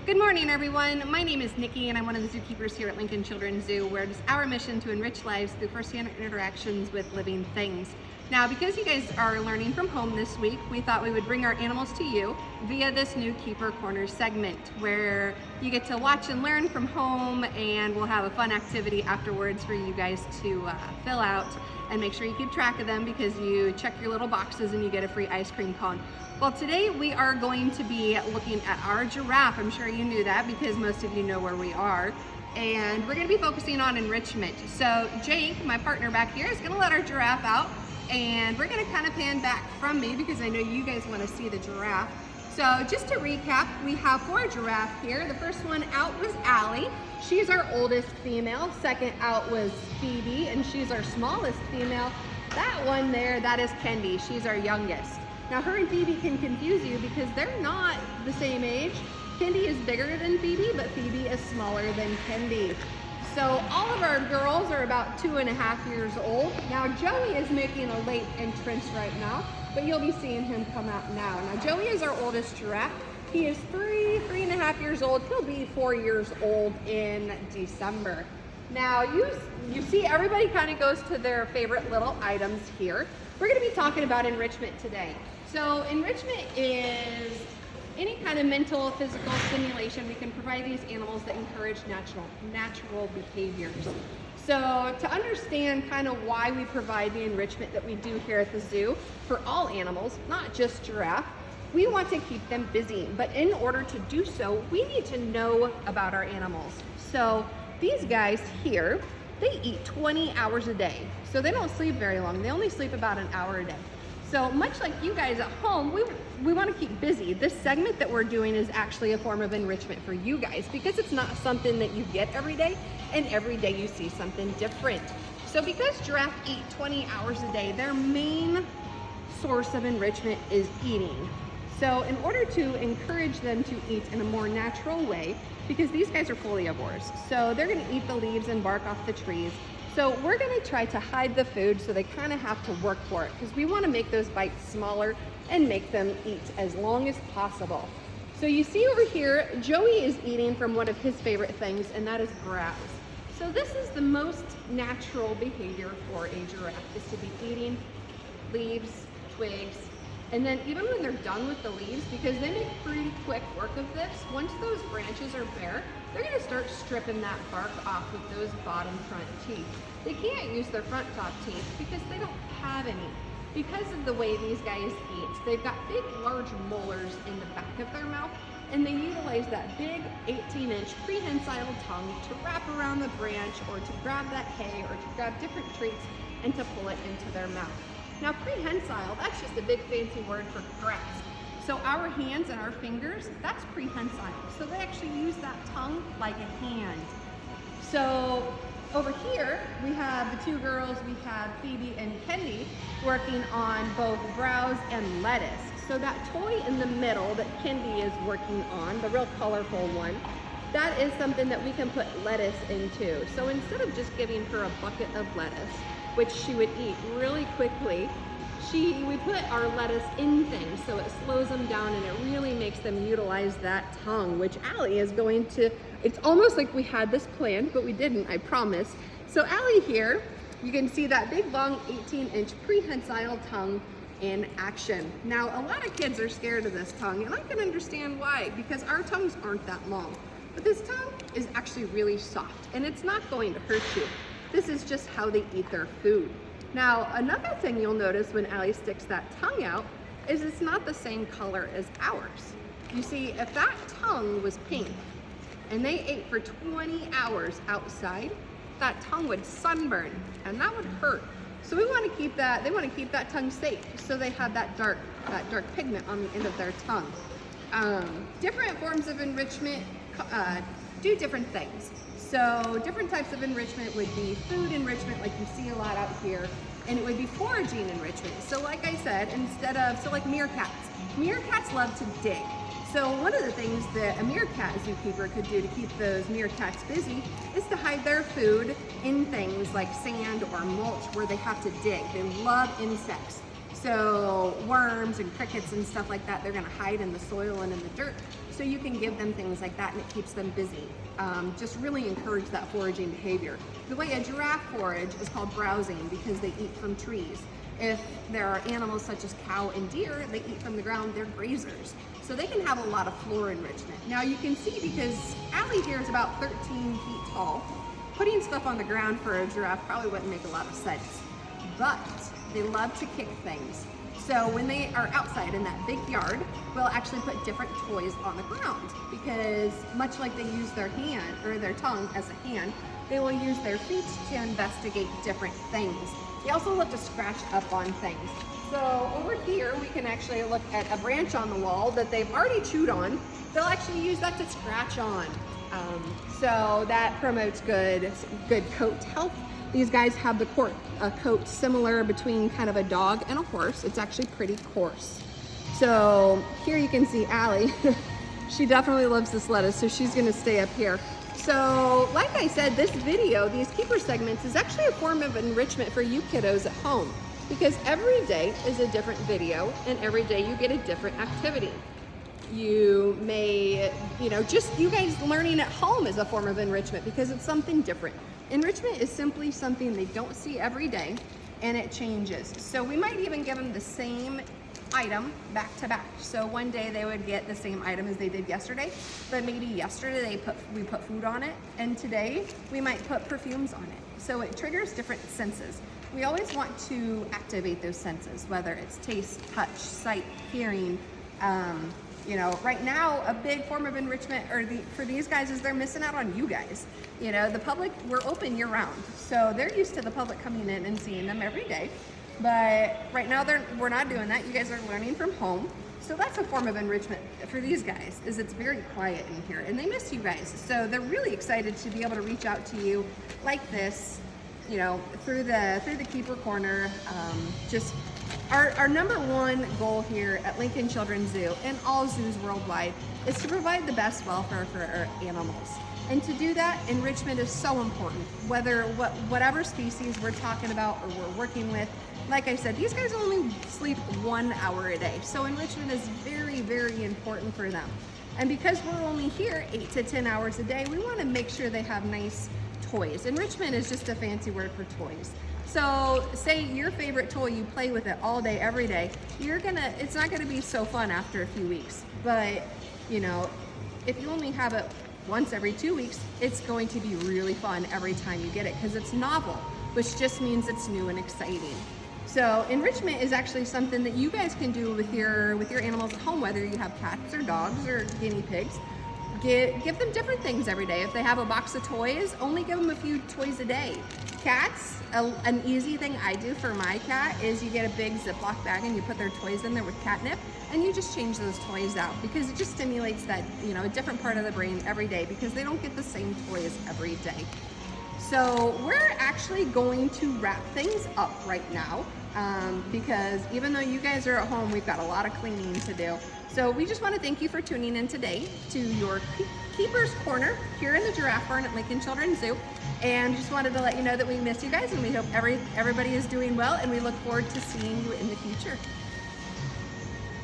Good morning, everyone. My name is Nikki, and I'm one of the zookeepers here at Lincoln Children's Zoo, where it is our mission to enrich lives through first-hand interactions with living things. Now, because you guys are learning from home this week, we thought we would bring our animals to you via this new Keeper Corner segment, where you get to watch and learn from home, and we'll have a fun activity afterwards for you guys to fill out and make sure you keep track of them, because you check your little boxes and you get a free ice cream cone. Well, today we are going to be looking at our giraffe. I'm sure you knew that because most of you know where we are. And we're going to be focusing on enrichment. So Jake, my partner back here, is going to let our giraffe out. And we're going to kind of pan back from me because I know you guys want to see the giraffe. So just to recap, we have 4 giraffes here. The first one out was Allie. She's our oldest female. Second out was Phoebe, and she's our smallest female. That one there, that is Kendi. She's our youngest. Now, her and Phoebe can confuse you because they're not the same age. Kendi is bigger than Phoebe, but Phoebe is smaller than Kendi. So all of our girls are about 2.5 years old. Now, Joey is making a late entrance right now, but you'll be seeing him come out now. Now, Joey is our oldest giraffe. He is 3.5 years old. He'll be 4 years old in December. Now, you see everybody kind of goes to their favorite little items here. We're going to be talking about enrichment today. So enrichment is any kind of mental, physical stimulation we can provide these animals that encourage natural behaviors. So to understand kind of why we provide the enrichment that we do here at the zoo for all animals, not just giraffe, we want to keep them busy. But in order to do so, we need to know about our animals. So these guys here, they eat 20 hours a day. So they don't sleep very long. They only sleep about an hour a day. So much like you guys at home, we want to keep busy. This segment that we're doing is actually a form of enrichment for you guys because it's not something that you get every day, and every day you see something different. So because giraffes eat 20 hours a day, their main source of enrichment is eating. So in order to encourage them to eat in a more natural way, because these guys are foliivores, so they're going to eat the leaves and bark off the trees. So we're going to try to hide the food so they kind of have to work for it, because we want to make those bites smaller and make them eat as long as possible. So you see over here, Joey is eating from one of his favorite things, and that is browse. So this is the most natural behavior for a giraffe, is to be eating leaves, twigs, and then even when they're done with the leaves, because they make pretty quick work of this, once those branches are bare, they're going to start stripping that bark off with those bottom front teeth. They can't use their front top teeth because they don't have any. Because of the way these guys eat, they've got big, large molars in the back of their mouth, and they utilize that big 18-inch prehensile tongue to wrap around the branch or to grab that hay or to grab different treats and to pull it into their mouth. Now, prehensile, that's just a big fancy word for grasp. So our hands and our fingers, that's prehensile. So they actually use that tongue like a hand. So over here, we have the 2 girls, we have Phoebe and Kendi working on both browse and lettuce. So that toy in the middle that Kendi is working on, the real colorful one, that is something that we can put lettuce into. So instead of just giving her a bucket of lettuce, which she would eat really quickly, we put our lettuce in things, so it slows them down and it really makes them utilize that tongue, which Allie is going to, it's almost like we had this planned, but we didn't, I promise. So Allie here, you can see that big long 18-inch prehensile tongue in action. Now, a lot of kids are scared of this tongue, and I can understand why, because our tongues aren't that long. But this tongue is actually really soft, and it's not going to hurt you. This is just how they eat their food. Now, another thing you'll notice when Allie sticks that tongue out is it's not the same color as ours. You see, if that tongue was pink and they ate for 20 hours outside, that tongue would sunburn and that would hurt. So we want to keep that, they want to keep that tongue safe, so they have that dark pigment on the end of their tongue. Different forms of enrichment do different things. So different types of enrichment would be food enrichment, like you see a lot out here, and it would be foraging enrichment. So like I said, like meerkats love to dig. So one of the things that a meerkat zookeeper could do to keep those meerkats busy is to hide their food in things like sand or mulch where they have to dig. They love insects. So worms and crickets and stuff like that, they're gonna hide in the soil and in the dirt. So you can give them things like that and it keeps them busy. Just really encourage that foraging behavior. The way a giraffe forage is called browsing because they eat from trees. If there are animals such as cow and deer, they eat from the ground, they're grazers. So they can have a lot of floor enrichment. Now you can see because Allie here is about 13 feet tall, putting stuff on the ground for a giraffe probably wouldn't make a lot of sense. But they love to kick things. So when they are outside in that big yard, we'll actually put different toys on the ground because much like they use their hand or their tongue as a hand, they will use their feet to investigate different things. They also love to scratch up on things. So over here, we can actually look at a branch on the wall that they've already chewed on. They'll actually use that to scratch on. So that promotes good coat health. These guys have the coat similar between kind of a dog and a horse. It's actually pretty coarse. So here you can see Allie. She definitely loves this lettuce, so she's gonna stay up here. So like I said, this video, these keeper segments, is actually a form of enrichment for you kiddos at home because every day is a different video and every day you get a different activity. You may, just you guys learning at home is a form of enrichment because it's something different. Enrichment is simply something they don't see every day and it changes. So we might even give them the same item back to back. So one day they would get the same item as they did yesterday, but maybe yesterday we put food on it and today we might put perfumes on it. So it triggers different senses. We always want to activate those senses, whether it's taste, touch, sight, hearing. Right now, a big form of enrichment for these guys is they're missing out on you guys. The public, we're open year round. So they're used to the public coming in and seeing them every day. But right now, we're not doing that. You guys are learning from home. So that's a form of enrichment for these guys, is it's very quiet in here and they miss you guys. So they're really excited to be able to reach out to you like this, through the keeper corner. Our number one goal here at Lincoln Children's Zoo and all zoos worldwide is to provide the best welfare for our animals. And to do that, enrichment is so important, whatever species we're talking about or we're working with. Like I said, these guys only sleep 1 hour a day. So enrichment is very, very important for them. And because we're only here 8 to 10 hours a day, we want to make sure they have nice toys. Enrichment is just a fancy word for toys. So say your favorite toy, you play with it all day, every day, it's not gonna be so fun after a few weeks. But if you only have it once every 2 weeks, it's going to be really fun every time you get it because it's novel, which just means it's new and exciting. So enrichment is actually something that you guys can do with your animals at home, whether you have cats or dogs or guinea pigs. Give them different things every day. If they have a box of toys, only give them a few toys a day. Cats, an easy thing I do for my cat is you get a big Ziploc bag and you put their toys in there with catnip and you just change those toys out because it just stimulates that, a different part of the brain every day because they don't get the same toys every day. So we're actually going to wrap things up right now because even though you guys are at home, we've got a lot of cleaning to do. So we just want to thank you for tuning in today to your Keeper's Corner here in the Giraffe Barn at Lincoln Children's Zoo. And just wanted to let you know that we miss you guys and we hope everybody is doing well and we look forward to seeing you in the future.